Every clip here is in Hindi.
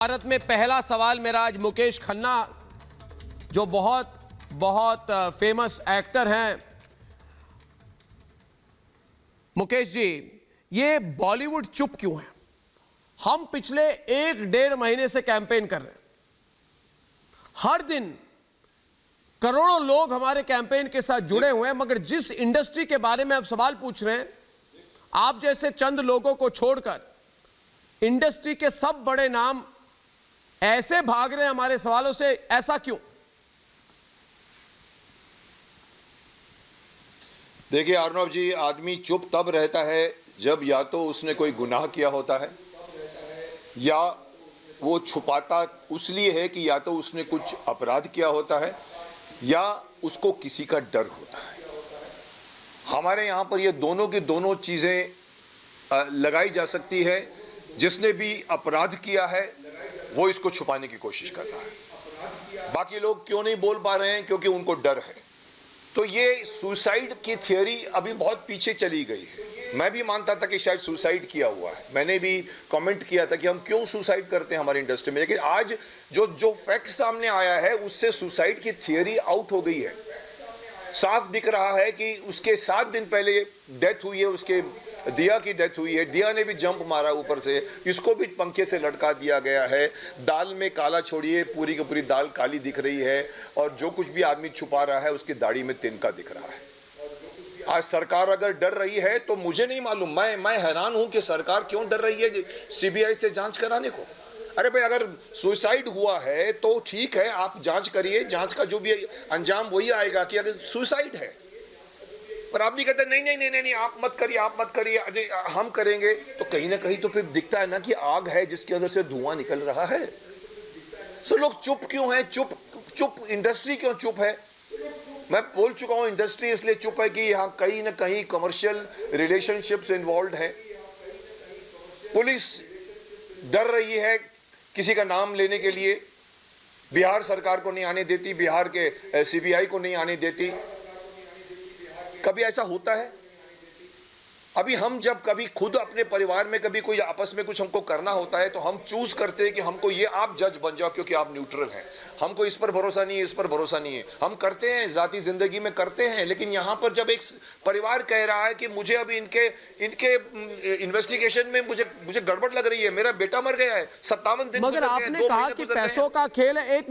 भारत में पहला सवाल मेरा आज मुकेश खन्ना, जो बहुत बहुत फेमस एक्टर हैं। मुकेश जी, ये बॉलीवुड चुप क्यों है? हम पिछले 1-1.5 महीने से कैंपेन कर रहे हैं। हर दिन करोड़ों लोग हमारे कैंपेन के साथ जुड़े हुए हैं, मगर जिस इंडस्ट्री के बारे में आप सवाल पूछ रहे हैं, आप जैसे चंद लोगों को छोड़कर इंडस्ट्री के सब बड़े नाम ऐसे भाग रहे हैं हमारे सवालों से। ऐसा क्यों? देखिए अर्णव जी, आदमी चुप तब रहता है जब या तो उसने कोई गुनाह किया होता है, या वो छुपाता उसलिए है कि या तो उसने कुछ अपराध किया होता है, या उसको किसी का डर होता है। हमारे यहाँ पर ये दोनों की दोनों चीज़ें लगाई जा सकती है। जिसने भी अपराध किया है वो इसको छुपाने की कोशिश कर रहा है। बाकी लोग क्यों नहीं बोल पा रहे हैं? क्योंकि उनको डर है। तो ये सुसाइड की थियोरी अभी बहुत पीछे चली गई है। मैं भी मानता था कि शायद सुसाइड किया हुआ है। मैंने भी कमेंट किया था कि हम क्यों सुसाइड करते हैं हमारी इंडस्ट्री में। लेकिन आज जो फैक्ट सामने आया है उससे सुसाइड की थियोरी आउट हो गई है। साफ दिख रहा है कि उसके 7 दिन पहले डेथ हुई है, उसके दिया की डेथ हुई है। दिया ने भी जंप मारा ऊपर से, इसको भी पंखे से लटका दिया गया है। दाल में काला छोड़िए, पूरी की पूरी दाल काली दिख रही है, और जो कुछ भी आदमी छुपा रहा है उसकी दाढ़ी में तिनका दिख रहा है। आज सरकार अगर डर रही है तो मुझे नहीं मालूम, मैं हैरान हूं कि सरकार क्यों डर रही है सीबीआई से जांच कराने को। अरे भाई, अगर सुसाइड हुआ है तो ठीक है, आप जांच करिए। जांच का जो भी अंजाम वही आएगा कि अगर सुसाइड है। पर आप नहीं कहते नहीं नहीं नहीं नहीं, आप मत करिए, आप मत करिए, हम करेंगे। तो कहीं ना कहीं तो फिर दिखता है ना कि आग है जिसके अंदर से धुआं निकल रहा है। सो लोग चुप क्यों हैं? चुप इंडस्ट्री क्यों चुप है? मैं बोल चुका हूं, इंडस्ट्री इसलिए चुप है कि यहाँ कहीं ना कहीं कमर्शियल रिलेशनशिप्स इन्वॉल्व है। पुलिस डर रही है किसी का नाम लेने के लिए। बिहार सरकार को नहीं आने देती, बिहार के सीबीआई को नहीं आने देती। कभी ऐसा होता है? अभी हम जब कभी खुद अपने परिवार में कभी कोई आपस में कुछ हमको करना होता है तो हम चूज करते हैं कि हमको ये आप जज बन जाओ क्योंकि आप न्यूट्रल हैं, हमको इस पर भरोसा नहीं है, इस पर भरोसा नहीं है। हम करते हैं, जाती जिंदगी में करते हैं। लेकिन यहां पर जब एक परिवार कह रहा है कि मुझे अभी इनके इन्वेस्टिगेशन में मुझे गड़बड़ लग रही है, मेरा बेटा मर गया है, 57 दिन, मगर आपने कहा कि पैसों का खेल है। एक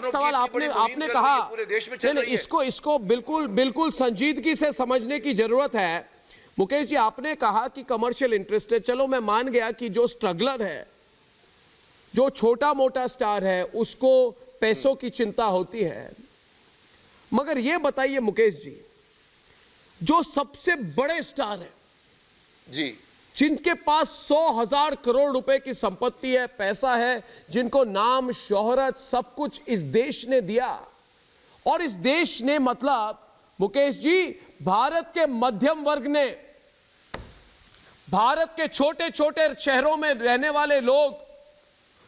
सवाल आपने कहा पूरे देश में चल रही है। इसको बिल्कुल संजीदगी से समझने की जरूरत है। मुकेश जी, आपने कहा कि कमर्शियल इंटरेस्ट है। चलो, मैं मान गया कि जो स्ट्रगलर है, जो छोटा मोटा स्टार है, उसको पैसों की चिंता होती है। मगर यह बताइए मुकेश जी, जो सबसे बड़े स्टार है जी, जिनके पास 100,000 करोड़ रुपए की संपत्ति है, पैसा है, जिनको नाम, शोहरत, सब कुछ इस देश ने दिया, और इस देश ने मतलब मुकेश जी, भारत के मध्यम वर्ग ने, भारत के छोटे छोटे शहरों में रहने वाले लोग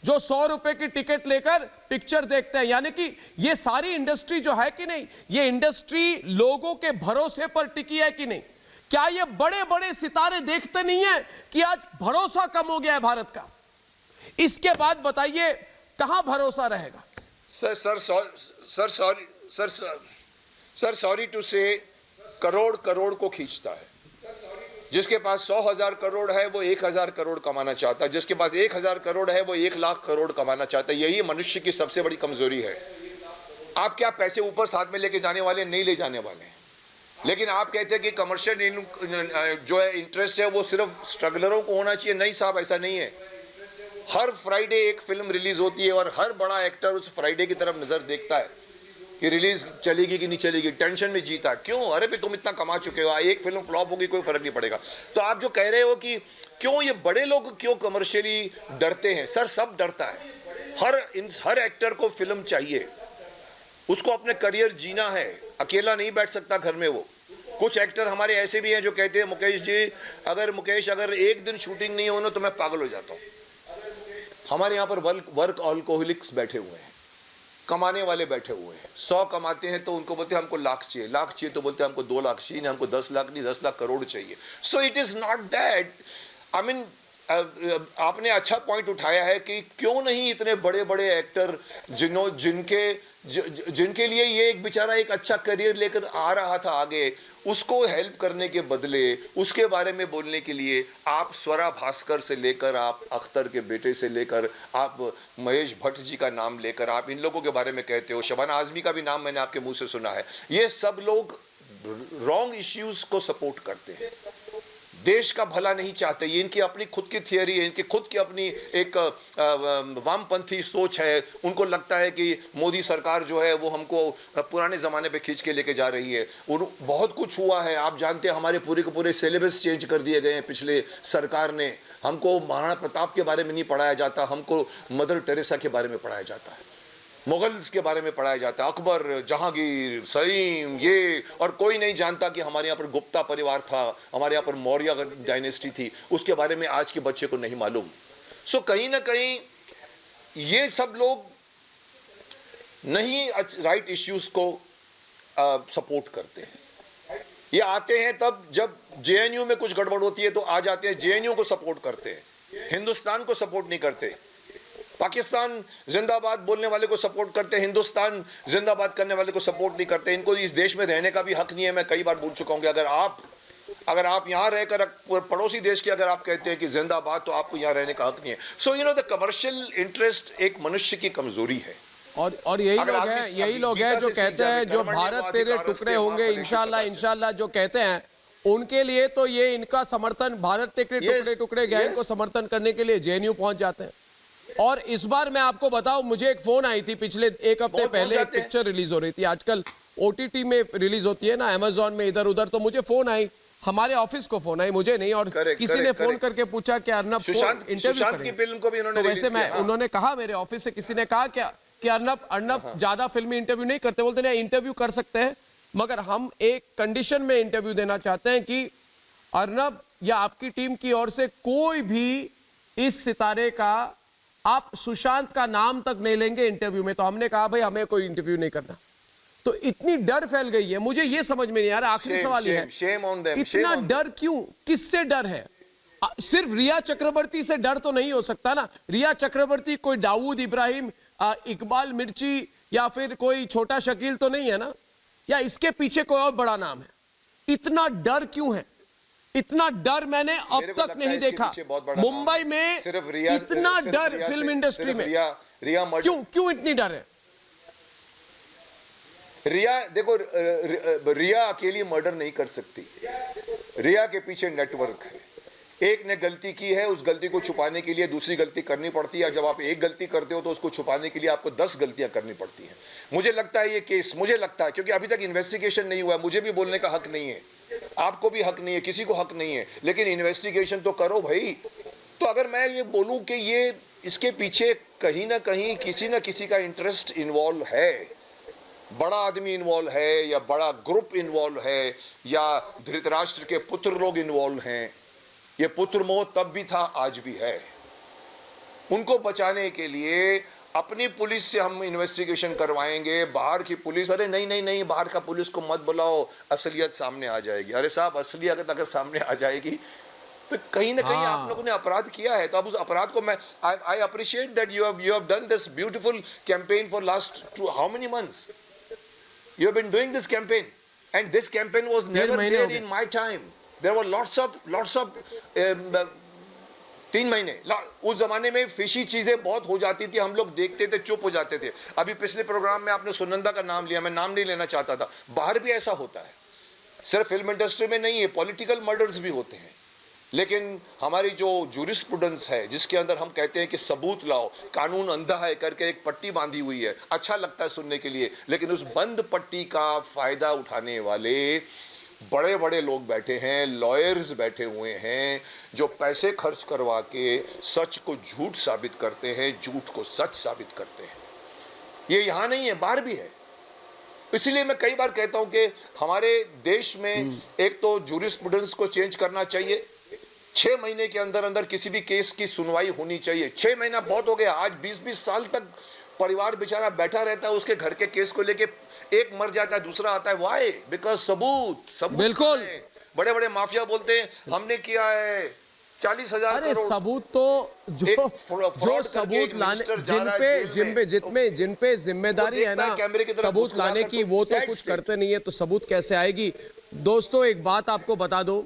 जो 100 रुपए की टिकट लेकर पिक्चर देखते हैं, यानी कि ये सारी इंडस्ट्री जो है कि नहीं, ये इंडस्ट्री लोगों के भरोसे पर टिकी है कि नहीं? क्या ये बड़े बड़े सितारे देखते नहीं है कि आज भरोसा कम हो गया है भारत का? इसके बाद बताइए कहां भरोसा रहेगा? सर सॉरी टू से, करोड़ को खींचता है। जिसके पास 100,000 करोड़ है वो 1,000 करोड़ कमाना चाहता है, जिसके पास 1,000 करोड़ है वो 1,00,000 करोड़ कमाना चाहता है। यही मनुष्य की सबसे बड़ी कमजोरी है। आप क्या पैसे ऊपर साथ में लेके जाने वाले? नहीं ले जाने वाले। लेकिन आप कहते हैं कि कमर्शियल जो है इंटरेस्ट है वो सिर्फ स्ट्रगलरों को होना चाहिए। नहीं साहब, ऐसा नहीं है। हर फ्राइडे एक फिल्म रिलीज होती है और हर बड़ा एक्टर उस फ्राइडे की तरफ नजर देखता है कि रिलीज चलेगी कि नहीं चलेगी। टेंशन में जीता क्यों? अरे भाई, तुम इतना कमा चुके हो, एक फिल्म फ्लॉप होगी कोई फर्क नहीं पड़ेगा। तो आप जो कह रहे हो कि क्यों ये बड़े लोग क्यों कमर्शियली डरते हैं, सर सब डरता है। हर एक्टर को फिल्म चाहिए, उसको अपने करियर जीना है, अकेला नहीं बैठ सकता घर में वो। कुछ एक्टर हमारे ऐसे भी हैं जो कहते हैं मुकेश जी, अगर एक दिन शूटिंग नहीं हो ना तो मैं पागल हो जाता हूँ। हमारे यहाँ पर वर्क अल्कोहलिक्स बैठे हुए हैं, कमाने वाले बैठे हुए हैं। 100 कमाते हैं तो उनको बोलते हैं हमको लाख चाहिए तो बोलते हैं हमको 2 लाख चाहिए, हमको 10 लाख नहीं 10 लाख करोड़ चाहिए। So it is not that, I mean आपने अच्छा पॉइंट उठाया है कि क्यों नहीं इतने बड़े बड़े एक्टर जिनके लिए ये एक बेचारा एक अच्छा करियर लेकर आ रहा था आगे, उसको हेल्प करने के बदले उसके बारे में बोलने के लिए आप स्वरा भास्कर से लेकर, आप अख्तर के बेटे से लेकर, आप महेश भट्ट जी का नाम लेकर आप इन लोगों के बारे में कहते हो, शबाना आजमी का भी नाम मैंने आपके मुंह से सुना है। ये सब लोग रॉन्ग इश्यूज को सपोर्ट करते हैं, देश का भला नहीं चाहते। ये इनकी अपनी खुद की थियरी है, इनकी खुद की अपनी एक वामपंथी सोच है। उनको लगता है कि मोदी सरकार जो है वो हमको पुराने ज़माने पे खींच के लेके जा रही है। बहुत कुछ हुआ है, आप जानते हैं, हमारे पूरे के पूरे सिलेबस चेंज कर दिए गए हैं पिछले सरकार ने। हमको महाराणा प्रताप के बारे में नहीं पढ़ाया जाता, हमको मदर टेरेसा के बारे में पढ़ाया जाता है, मुगल्स के बारे में पढ़ाया जाता है, अकबर, जहांगीर, सलीम, ये, और कोई नहीं जानता कि हमारे यहाँ पर गुप्ता परिवार था, हमारे यहाँ पर मौर्य डायनेस्टी थी, उसके बारे में आज के बच्चे को नहीं मालूम। सो कहीं ना कहीं ये सब लोग नहीं राइट इश्यूज को सपोर्ट करते हैं। ये आते हैं तब जब जेएनयू में कुछ गड़बड़ होती है तो आ जाते हैं, जेएनयू को सपोर्ट करते हैं, हिंदुस्तान को सपोर्ट नहीं करते। पाकिस्तान जिंदाबाद बोलने वाले को सपोर्ट करते हैं, हिंदुस्तान जिंदाबाद करने वाले को सपोर्ट नहीं करते। इनको इस देश में रहने का भी हक नहीं है। मैं कई बार बोल चुका हूं कि अगर आप यहां रहकर पड़ोसी देश के अगर आप कहते हैं कि जिंदाबाद, तो आपको यहां रहने का हक नहीं है। So you know the commercial interest एक मनुष्य की कमजोरी है। और यही लोग हैं जो कहते हैं जो भारत तेरे टुकड़े होंगे इंशाल्लाह जो कहते हैं, उनके लिए तो ये इनका समर्थन, भारत तेरे टुकड़े टुकड़े गैंग को समर्थन करने के लिए जेएनयू पहुंच जाते हैं। और इस बार मैं आपको बताऊं, मुझे एक फोन आई थी पिछले एक हफ्ते पहले, एक पिक्चर रिलीज हो रही थी, आजकल ओटीटी में रिलीज होती है ना, अमेज़न में, इधर उधर, तो मुझे फोन आई, हमारे ऑफिस को फोन आई, मुझे नहीं, और किसी ने फोन करके पूछा कि अर्नब को इंटरव्यू की फिल्म को भी उन्होंने, तो वैसे मैं उन्होंने कहा, मेरे ऑफिस से किसी ने कहा कि अर्नब ज्यादा फिल्मी इंटरव्यू नहीं करते, बोलते नहीं इंटरव्यू कर सकते हैं, मगर हम एक कंडीशन में इंटरव्यू देना चाहते हैं कि अर्नब या आपकी टीम की ओर से कोई भी इस सितारे का, आप सुशांत का नाम तक नहीं लेंगे इंटरव्यू में। तो हमने कहा भाई हमें कोई इंटरव्यू नहीं करना। तो इतनी डर फैल गई है, मुझे ये समझ में नहीं आ रहा। आखिरी सवाल ये है, इतना डर क्यों, किससे डर है? सिर्फ रिया चक्रवर्ती से डर तो नहीं हो सकता ना। रिया चक्रवर्ती कोई दाऊद इब्राहिम, इकबाल मिर्ची या फिर कोई छोटा शकील तो नहीं है ना, या इसके पीछे कोई और बड़ा नाम है? इतना डर क्यों है? इतना डर मैंने अब तक नहीं देखा मुंबई में। सिर्फ रिया, इतना डर फिल्म इंडस्ट्री में रिया क्यों इतनी डर है? रिया, देखो, रिया अकेली मर्डर नहीं कर सकती। रिया के पीछे नेटवर्क है। एक ने गलती की है, उस गलती को छुपाने के लिए दूसरी गलती करनी पड़ती है। जब आप एक गलती करते हो तो उसको छुपाने के लिए आपको 10 गलतियां करनी पड़ती हैं। मुझे लगता है ये केस, मुझे लगता है, क्योंकि अभी तक इन्वेस्टिगेशन नहीं हुआ है, मुझे भी बोलने का हक नहीं है, आपको भी हक नहीं है, किसी को हक नहीं है, लेकिन इन्वेस्टिगेशन तो करो भाई। तो अगर मैं ये बोलूं कि ये इसके पीछे कहीं ना कहीं किसी ना किसी का इंटरेस्ट इन्वॉल्व है, बड़ा आदमी इन्वॉल्व है, या बड़ा ग्रुप इन्वॉल्व है, या धृतराष्ट्र के पुत्र लोग इन्वॉल्व हैं, ये पुत्र मोह तब भी था, आज भी है। उनको बचाने के लिए अपनी पुलिस से हम इन्वेस्टिगेशन करवाएंगे, बाहर की पुलिस, अरे नहीं नहीं नहीं, बाहर का पुलिस को मत बुलाओ, असलियत सामने आ जाएगी। अरे साहब, असलियत अगर सामने आ जाएगी तो कहीं ना कहीं आप लोगों ने अपराध किया है। तो अब उस अपराध को मैं, I appreciate that you have done this beautiful campaign for last how many months you have been doing this campaign, and this campaign was never there in my time. There were lots of 3 महीने, उस जमाने में फिशी चीजें बहुत हो जाती थी, हम लोग देखते थे, चुप हो जाते थे। अभी पिछले प्रोग्राम में आपने सुनंदा का नाम लिया, मैं नाम नहीं लेना चाहता था। बाहर भी ऐसा होता है, सिर्फ फिल्म इंडस्ट्री में नहीं है, पॉलिटिकल मर्डर्स भी होते हैं। लेकिन हमारी जो जूरिस्प्रूडेंस है, जिसके अंदर हम कहते हैं कि सबूत लाओ, कानून अंधा है करके एक पट्टी बांधी हुई है, अच्छा लगता है सुनने के लिए, लेकिन उस बंद पट्टी का फायदा उठाने वाले बड़े बड़े लोग बैठे हैं, लॉयर्स बैठे हुए हैं, जो पैसे खर्च करवा के सच को झूठ साबित करते हैं, झूठ को सच साबित करते हैं। ये यहाँ नहीं है, बाहर भी है। इसलिए मैं कई बार कहता हूं कि हमारे देश में एक तो जूरिस्प्रूडेंस को चेंज करना चाहिए। 6 महीने के अंदर अंदर किसी भी केस की सुनवाई होनी चाहिए। 6 महीना बहुत हो गया। आज 20-20 साल तक परिवार बेचारा बैठा रहता है, उसके घर के केस को लेके, एक मर जाता है, दूसरा आता है। वाई? बिकॉज सबूत बिल्कुल। बड़े बड़े माफिया बोलते हैं हमने किया है, 40,000 अरे करोड़। सबूत तो एक fraud जो करके सबूत एक लाने minister जा रहा है जेल में। जिन पे जिम्मेदारी है देखता ना है कैमरे की तरफ सबूत मुस्कुरा लाने कर की, तो वो तो sad कुछ state। करते नहीं है, तो सबूत कैसे आएगी। दोस्तों एक बात आपको बता दो,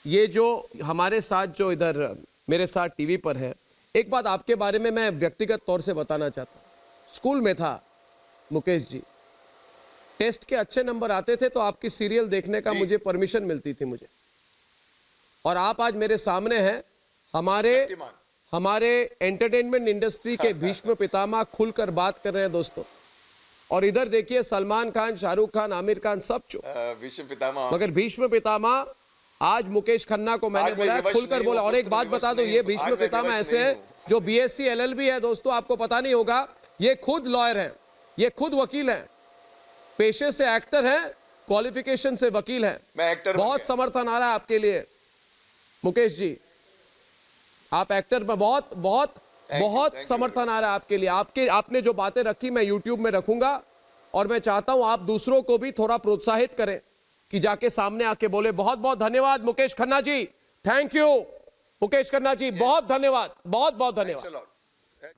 ये जो हमारे साथ जो इधर मेरे साथ टीवी पर है, एक बात आपके बारे में मैं व्यक्तिगत तौर से बताना चाहता हूँ। स्कूल में था मुकेश जी, टेस्ट के अच्छे नंबर आते थे तो आपकी सीरियल देखने का मुझे परमिशन मिलती थी मुझे, और आप आज मेरे सामने हैं, हमारे एंटरटेनमेंट इंडस्ट्री के भीष्म पितामह खुलकर बात कर रहे हैं दोस्तों। और इधर देखिए सलमान खान, शाहरुख खान, आमिर खान सब चुप, भीष्म पितामह। मगर भीष्म पितामह आज मुकेश खन्ना को मैंने बोला खुलकर बोला। और एक बात बता दो, ये भीष्म पितामह ऐसे हैं जो बीएससी एलएलबी है दोस्तों, आपको पता नहीं होगा, ये खुद लॉयर हैं, ये खुद वकील हैं, पेशे से एक्टर हैं, क्वालिफिकेशन से वकील हैं। मैं एक्टर बहुत समर्थन आ रहा है आपके लिए मुकेश जी, आप एक्टर में बहुत बहुत बहुत समर्थन आ रहा है आपके लिए। आपने जो बातें रखी मैं यूट्यूब में रखूंगा, और मैं चाहता हूं आप दूसरों को भी थोड़ा प्रोत्साहित करें कि जाके सामने आके बोले। बहुत बहुत धन्यवाद मुकेश खन्ना जी, थैंक यू मुकेश खन्ना जी, बहुत धन्यवाद, बहुत बहुत धन्यवाद।